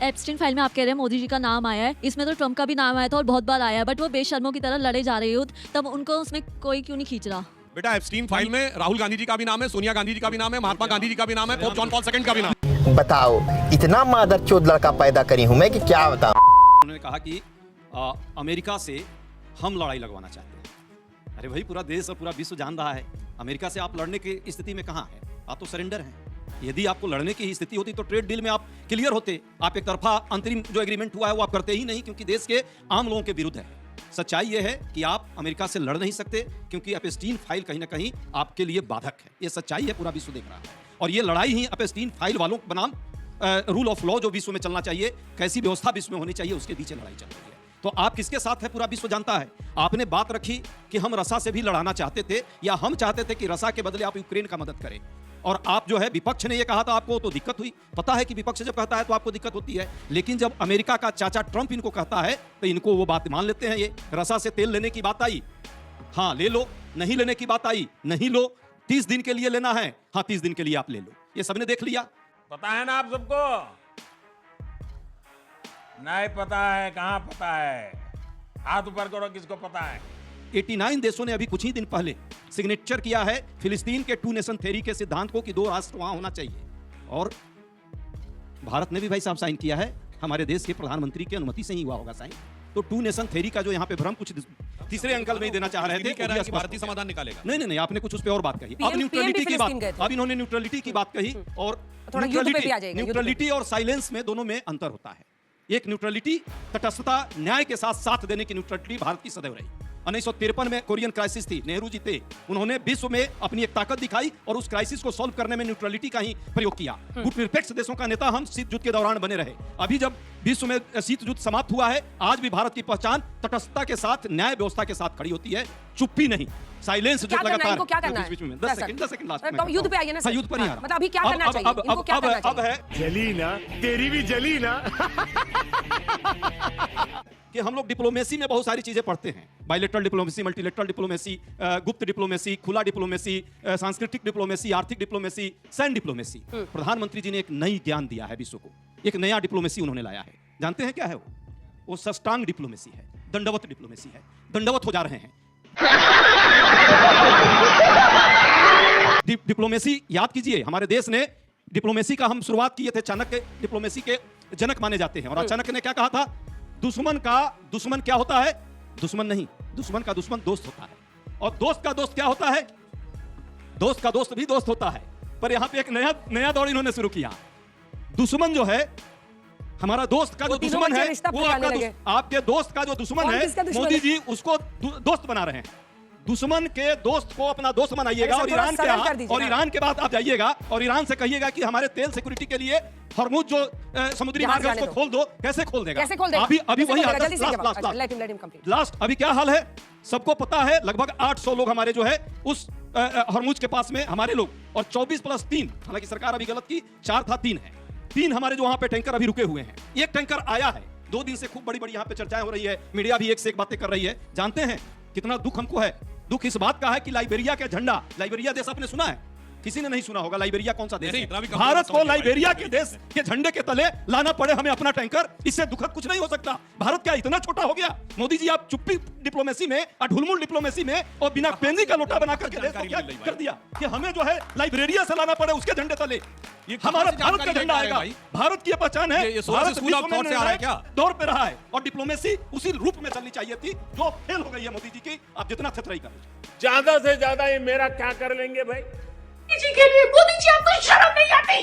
Epstein file में आप कह रहे हैं मोदी जी का नाम आया है, इसमें तो ट्रम्प का भी नाम आया था और बहुत बार आया है, बट वो बेशर्मों की तरह लड़े जा रहे युद्ध, तब उनको उसमें कोई क्यों नहीं खींच रहा? बेटा एप्स्टीन फाइल में राहुल गांधी जी का भी नाम है, सोनिया गांधी जी का भी नाम है, महात्मा गांधी जी का भी नाम है, पोप जॉन पॉल II का भी नाम है। बताओ, इतना मादरचोद लड़का पैदा करी हूं मैं कि क्या बताऊं। उन्होंने कहा कि अमेरिका से हम लड़ाई लगवाना चाहते हैं। अरे भाई, पूरा देश और पूरा विश्व जान रहा है अमेरिका से आप लड़ने की स्थिति में कहाँ है। आप तो सरेंडर हैं। यदि आपको लड़ने की स्थिति होती तो ट्रेड डील में आप क्लियर होते। आप एक तरफा अंतरिम जो एग्रीमेंट हुआ है वो आप करते ही नहीं, क्योंकि देश के आम लोगों के विरुद्ध है। सच्चाई यह है कि आप अमेरिका से लड़ नहीं सकते, क्योंकि एप्स्टीन फाइल कहीं ना कहीं आपके लिए बाधक है। ये सच्चाई है, पूरा विश्व देख रहा है। और ये लड़ाई ही एप्स्टीन फाइल वालों बनाम रूल ऑफ लॉ जो विश्व में चलना चाहिए, कैसी व्यवस्था विश्व में होनी चाहिए, उसके पीछे लड़ाई चल रही है। तो आप किसके साथ है पूरा विश्व जानता है। आपने बात रखी कि हम रसा से भी लड़ाना चाहते थे, या हम चाहते थे कि रसा के बदले आप यूक्रेन का मदद करें। और आप जो है विपक्ष ने ये कहा था आपको, तो दिक्कत हुई। पता है कि विपक्ष जब कहता है तो आपको दिक्कत होती है, लेकिन जब अमेरिका का चाचा ट्रंप इनको कहता है तो इनको वो बात मान लेते हैं। ये रसा से तेल लेने की बात आई, हाँ ले लो, नहीं लेने की बात आई, नहीं लो, 30 दिन के लिए लेना है, हाँ 30 दिन के लिए आप ले लो। ये सबने देख लिया। पता है ना आप सबको? नहीं पता है? कहां पता है? हाथ ऊपर करो, किसको पता है? 89 देशों ने अभी कुछ ही दिन पहले सिग्नेचर किया है फिलिस्तीन के 2 नेशन थ्योरी के सिद्धांत को कि 2 राष्ट्र वहां होना चाहिए। और भारत ने भी भाई साहब साइन किया है, हमारे देश के प्रधानमंत्री की अनुमति से ही हुआ होगा साइन। तो 2 नेशन थ्योरी का जो यहाँ पे भ्रम कुछ तीसरे अंकल में देना चाह रहे थे, भारतीय समाधान निकालेगा। नहीं, आपने कुछ उस पर और बात कही। अब न्यूट्रलिटी की बात, अब इन्होंने न्यूट्रलिटी की बात कही। और न्यूट्रलिटी और साइलेंस में दोनों में अंतर होता है। एक न्यूट्रलिटी तटस्थता, न्याय के साथ साथ देने की न्यूट्रलिटी भारत की सदैव रही। 1953 में कोरियन क्राइसिस थी, नेहरू जी थे, उन्होंने विश्व में अपनी एक ताकत दिखाई और उस क्राइसिस को सॉल्व करने में न्यूट्रलिटी का ही प्रयोग किया। गुटनिरपेक्ष देशों का नेता हम शीत युद्ध के दौरान बने रहे। अभी जब विश्व में शीत युद्ध समाप्त हुआ है, आज भी भारत की पहचान तटस्थता के साथ, न्याय व्यवस्था के साथ खड़ी होती है, चुप्पी नहीं, साइलेंस जो लगातार। क्या करना है? 10 सेकंड लास्ट में युद्ध पे आइए ना, युद्ध पर ही आ रहा। मतलब अभी क्या करना चाहिए? इनको क्या करना चाहिए? अब है जली ना, तेरी भी जली ना। कि हम लोग डिप्लोमेसी में बहुत सारी चीजें पढ़ते हैं, बायलैटरल डिप्लोमेसी, मल्टीलैटरल डिप्लोमेसी, गुप्त डिप्लोमेसी, खुला डिप्लोमेसी, सांस्कृतिक डिप्लोमेसी, आर्थिक डिप्लोमेसी, सैन्य डिप्लोमेसी। प्रधानमंत्री जी ने एक नई ज्ञान दिया है विश्व को, एक नया डिप्लोमेसी उन्होंने लाया है। जानते हैं क्या है वो सष्टांग डिप्लोमेसी है, दंडवत डिप्लोमेसी है। दंडवत हो जा रहे हैं। डिप्लोमेसी याद कीजिए, हमारे देश ने डिप्लोमेसी का हम शुरुआत किए थे, चाणक्य डिप्लोमेसी के जनक माने जाते हैं। और चाणक्य ने क्या कहा था? दुश्मन का दुश्मन क्या होता है? दुश्मन नहीं, दुश्मन का दुश्मन दोस्त होता है। और दोस्त का दोस्त क्या होता है? दोस्त का दोस्त भी दोस्त होता है। पर यहां पे एक नया दौर इन्होंने शुरू किया। दुश्मन जो है, हमारा दोस्त का जो दुश्मन है, वो आपके दोस्त का जो दुश्मन है, मोदी जी उसको दोस्त बना रहे हैं। दुश्मन के दोस्त को अपना दोस्त बनाइएगा। और ईरान के बाद आप जाइएगा और ईरान से कहिएगा कि हमारे तेल सिक्योरिटी के लिए हरमुज जो समुद्री मार्ग है उसको खोल दो। कैसे खोल देगा? अभी वही लास्ट। अभी क्या हाल है सबको पता है। लगभग 800 लोग हमारे जो है उस हरमुज के पास में, हमारे लोग, और 24 + 3, हालांकि सरकार अभी गलत की, 4 था, 3 है। 3 हमारे जो वहां पे टैंकर अभी रुके हुए हैं। एक टैंकर आया है, 2 दिन से खूब बड़ी यहाँ पे चर्चाएं हो रही है, मीडिया भी एक से एक बातें कर रही है। जानते हैं कितना दुख हमको है? दुख इस बात का है कि लाइबेरिया का झंडा, लाइबेरिया देश आपने सुना है? किसी ने नहीं सुना होगा। लाइबेरिया कौन सा देश है? भारत को लाइबेरिया के देश के झंडे के तले लाना पड़े हमें अपना टैंकर, इससे दुखद कुछ नहीं हो सकता। भारत क्या इतना छोटा हो गया? मोदी जी, आप चुप्पी डिप्लोमेसी में, ढुलमुल डिप्लोमेसी में, और बिना पेंजी का लोटा बना करके देश को क्या कर दिया कि हमें जो है लाइब्रेरिया से लाना पड़े उसके झंडे तले। हमारा भारत का झंडा आएगा। भारत की पहचान है, दौर पे रहा है, और डिप्लोमेसी उसी रूप में चलनी चाहिए थी जो फेल हो गई है मोदी जी की। आप जितना थतराई कर, ज्यादा से ज्यादा ये मेरा क्या कर लेंगे भाई? जी के लिए मोदी जी, आपको शर्म नहीं आती?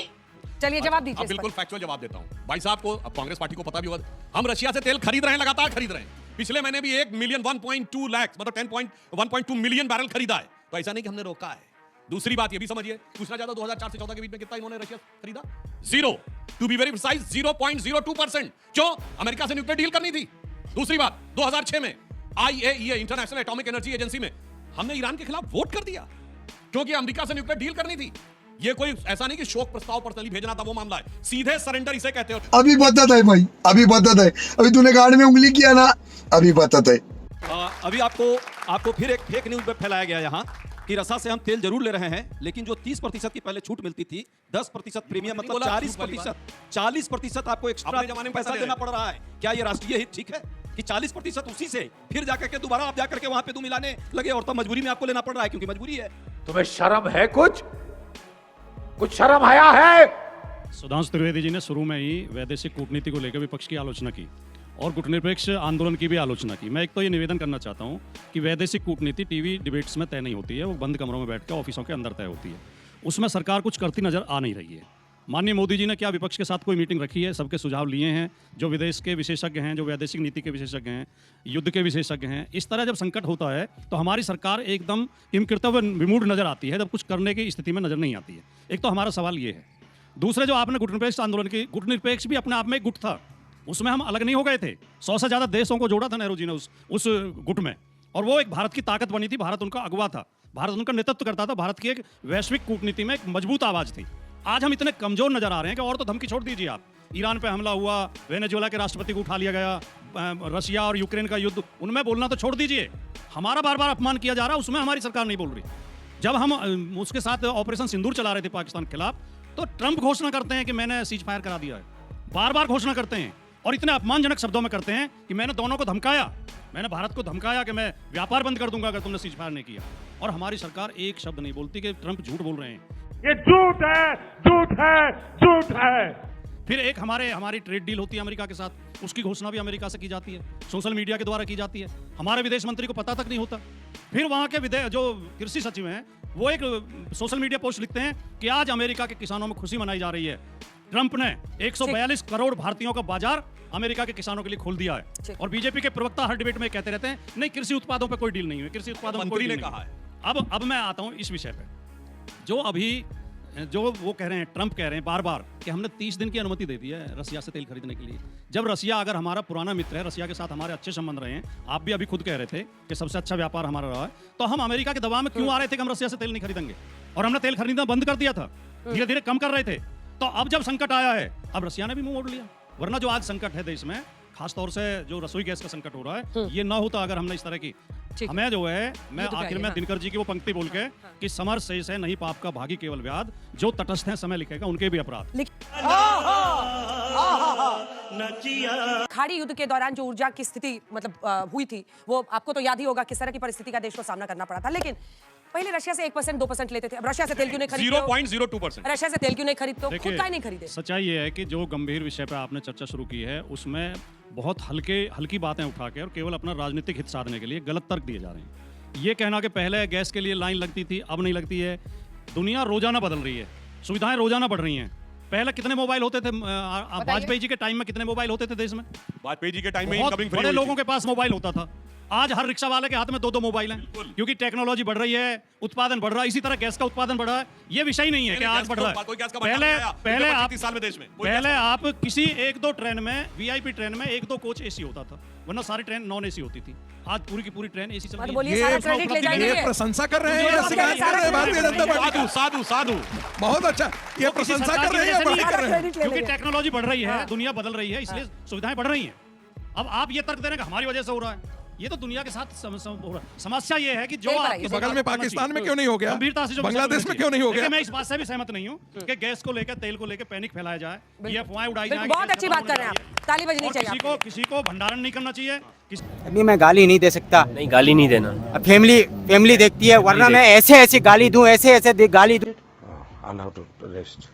चलिए जवाब दीजिए। अब बिल्कुल फैक्चुअल जवाब देता हूं भाई साहब को। अब कांग्रेस पार्टी को पता भी होगा, हम रशिया से तेल खरीद रहे हैं, लगातार खरीद रहे हैं। पिछले महीने भी 1 मिलियन 1.2 लाख, मतलब 1.2 मिलियन बैरल खरीदा है। तो ऐसा नहीं कि हमने रोका है। दूसरी बात ये भी समझिए, पूछना चाहता 2004 से 14 के बीच में कितना इन्होंने रशिया खरीदा? 0, टू बी वेरी प्रिसाइज 0.02%। क्यों? अमेरिका से न्यूक्लियर डील करनी थी। दूसरी बात, 2006 में IAEA, international atomic energy agency में हमने ईरान के खिलाफ वोट कर दिया, क्योंकि अमेरिका से न्यूक्लियर डील करनी थी। ये कोई ऐसा नहीं कि शोक प्रस्ताव पर्सनली भेजना था, वो मामला है। सीधे सरेंडर इसे कहते हो। अभी बता है भाई, अभी बता है। अभी तूने गाड़ में उंगली किया ना, अभी बता है। अभी आपको फिर एक फेक न्यूज फैलाया गया यहाँ कि रसा से हम तेल जरूर ले रहे हैं, लेकिन जो 30% की पहले छूट मिलती थी, 10% प्रीमियम मतलब बोला 40% आपको एक्स्ट्रा अपने जमाने में पैसा पैसा देना दे पड़ रहा है। क्या ये राष्ट्रीय हित ठीक है कि 40% उसी से फिर जाकर के दोबारा आप जाकर के वहां पे दूध मिलाने लगे, और तब मजबूरी में आपको लेना पड़ रहा है क्योंकि मजबूरी है। तुम्हें शर्म है? कुछ शर्म आया है? सुधांशु त्रिवेदी जी ने शुरू में ही वैदेशिक कूटनीति को लेकर विपक्ष की आलोचना की और गुटनिरपेक्ष आंदोलन की भी आलोचना की। मैं एक तो ये निवेदन करना चाहता हूँ कि वैदेशिक कूटनीति टीवी डिबेट्स में तय नहीं होती है, वो बंद कमरों में बैठ कर ऑफिसों के अंदर तय होती है। उसमें सरकार कुछ करती नजर आ नहीं रही है। माननीय मोदी जी ने क्या विपक्ष के साथ कोई मीटिंग रखी है? सबके सुझाव लिए हैं, जो विदेश के विशेषज्ञ हैं, जो वैदेशिक नीति के विशेषज्ञ हैं, युद्ध के विशेषज्ञ हैं। इस तरह जब संकट होता है तो हमारी सरकार एकदम किमकृतव्य विमूढ़ नजर आती है, जब कुछ करने की स्थिति में नजर नहीं आती है। एक तो हमारा सवाल ये है। दूसरे, जो आपने गुटनिरपेक्ष आंदोलन की, गुटनिरपेक्ष भी अपने आप में एक गुट था, उसमें हम अलग नहीं हो गए थे। 100 से ज़्यादा देशों को जोड़ा था नेहरू जी ने उस गुट में, और वो एक भारत की ताकत बनी थी। भारत उनका अगुवा था, भारत उनका नेतृत्व करता था, भारत की एक वैश्विक कूटनीति में एक मजबूत आवाज़ थी। आज हम इतने कमजोर नजर आ रहे हैं कि और तो धमकी छोड़ दीजिए आप। ईरान पे हमला हुआ, वेनेजुएला के राष्ट्रपति को उठा लिया गया, रशिया और यूक्रेन का युद्ध, उनमें बोलना तो छोड़ दीजिए। हमारा बार बार अपमान किया जा रहा है, उसमें हमारी सरकार नहीं बोल रही। जब हम उसके साथ ऑपरेशन सिंदूर चला रहे थे पाकिस्तान के खिलाफ, तो ट्रंप घोषणा करते हैं कि मैंने सीज फायर करा दिया है। बार बार घोषणा करते हैं और इतने अपमानजनक शब्दों में करते हैं कि मैंने दोनों को धमकाया, मैंने भारत को धमकाया कि मैं व्यापार बंद कर दूंगा अगर तुमने सीज फायर नहीं किया। और हमारी सरकार एक शब्द नहीं बोलती कि ट्रंप झूठ बोल रहे हैं। ये झूठ है, झूठ है, झूठ है। फिर एक हमारी ट्रेड डील होती है अमेरिका के साथ, उसकी घोषणा भी अमेरिका से की जाती है, सोशल मीडिया के द्वारा की जाती है। हमारे विदेश मंत्री को पता तक नहीं होता। फिर वहाँ के जो कृषि सचिव हैं, वो एक सोशल मीडिया पोस्ट लिखते हैं कि आज अमेरिका के किसानों में खुशी मनाई जा रही है। ट्रंप ने 142 करोड़ भारतीयों का बाजार अमेरिका के किसानों के लिए खोल दिया है। और बीजेपी के प्रवक्ता हर डिबेट में कहते रहते हैं नहीं, कृषि उत्पादों पे कोई डील नहीं हुई, कृषि उत्पादों में कोई मंत्री डील ने नहीं कहा हुई। अब मैं आता हूं इस विषय पे। जो वो कह रहे हैं, ट्रंप कह रहे हैं बार बार कि हमने 30 दिन की अनुमति दे दी है रसिया से तेल खरीदने के लिए। जब रसिया अगर हमारा पुराना मित्र है, रसिया के साथ हमारे अच्छे संबंध रहे हैं, आप भी अभी खुद कह रहे थे कि सबसे अच्छा व्यापार हमारा रहा है, तो हम अमेरिका के दबाव में क्यों आ रहे थे कि हम रसिया से तेल नहीं खरीदेंगे? और हमने तेल खरीदना बंद कर दिया था, धीरे धीरे कम कर रहे थे। तो अब जब संकट आया है, अब रसिया ने भी मुंह मोड़ लिया। वरना जो आज संकट है देश में, खासतौर से जो रसोई गैस का संकट हो रहा है, ये ना होता अगर हमने इस तरह की, हमें जो है, मैं आखिर में दिनकर जी की वो पंक्ति बोल के कि समर शेष है नहीं पाप का भागी केवल व्याध, जो तटस्थ हैं समय लिखेगा उनके भी अपराध। खाड़ी युद्ध के दौरान जो ऊर्जा की स्थिति मतलब हुई थी, वो आपको तो याद ही होगा किस तरह की परिस्थिति का देश को सामना करना पड़ा था। लेकिन पहले रशिया से 1% 2% लेते थे, अब रशिया से तेल क्यों नहीं खरीदते? 0.02%। रशिया से तेल क्यों नहीं खरीदते? खुद का नहीं खरीदे। सच्चाई ये है कि जो गंभीर विषय पे आपने चर्चा शुरू की है, उसमें बहुत हल्की बातें उठा के और केवल अपना राजनीतिक हित साधने के लिए गलत तर्क दिए जा रहे हैं। ये कहना कि पहले गैस के लिए लाइन लगती थी, अब नहीं लगती है। दुनिया रोजाना बदल रही है, सुविधाएं रोजाना बढ़ रही हैं। पहले कितने मोबाइल होते थे? वाजपेयी जी के टाइम में कितने मोबाइल होते थे देश में? वाजपेयी जी के टाइम में बहुत इनकमिंग फ्री बड़े हुई लोगों थी। के पास मोबाइल होता था। आज हर रिक्शा वाले के हाथ में 2-2 मोबाइल हैं, क्योंकि टेक्नोलॉजी बढ़ रही है, उत्पादन बढ़ रहा है। इसी तरह गैस का उत्पादन बढ़ रहा है। ये विषय ही नहीं है कि आज बढ़ रहा है। कोई गैस का पहले आप 30 साल में देश में पहले आप किसी 1-2 ट्रेन में, वीआईपी ट्रेन में 1-2 कोच एसी होता था, वरना सारी ट्रेन नॉन एसी होती थी। आज पूरी की पूरी ट्रेन एसी चल रही है। बोलिए, सारा क्रेडिट ले जाएंगे। ये प्रशंसा कर रहे हैं या शिकायत कर रहे हैं भारतीय जनता पार्टी की? साधु बहुत अच्छा, ये प्रशंसा कर रहे हैं या बड़ाई कर रहे हैं? क्योंकि टेक्नोलॉजी बढ़ रही है, दुनिया बदल रही है, इसलिए सुविधाएं बढ़ रही हैं। अब आप ये तर्क दे रहे हैं कि हमारी वजह से हो रहा है, ये तो दुनिया के साथ हो रहा है। समस्या ये है कि जो आपके बगल में पाकिस्तान में क्यों नहीं हो गया? गंभीरता से जो बांग्लादेश में क्यों नहीं हो गया? मैं इस बात से भी सहमत नहीं हूँ कि गैस को लेकर, तेल को लेकर पैनिक फैलाया जाए, ये अफवाहें उड़ाई जाए। बहुत अच्छी बात कर रहे हैं आप, ताली बजनी चाहिए। किसी को भंडारण नहीं करना चाहिए। अभी मैं गाली नहीं दे सकता। नहीं, गाली नहीं देना। अब फैमिली देखती है, वरना मैं ऐसे गाली दूं, ऐसे गाली दूं। Allowed to rest.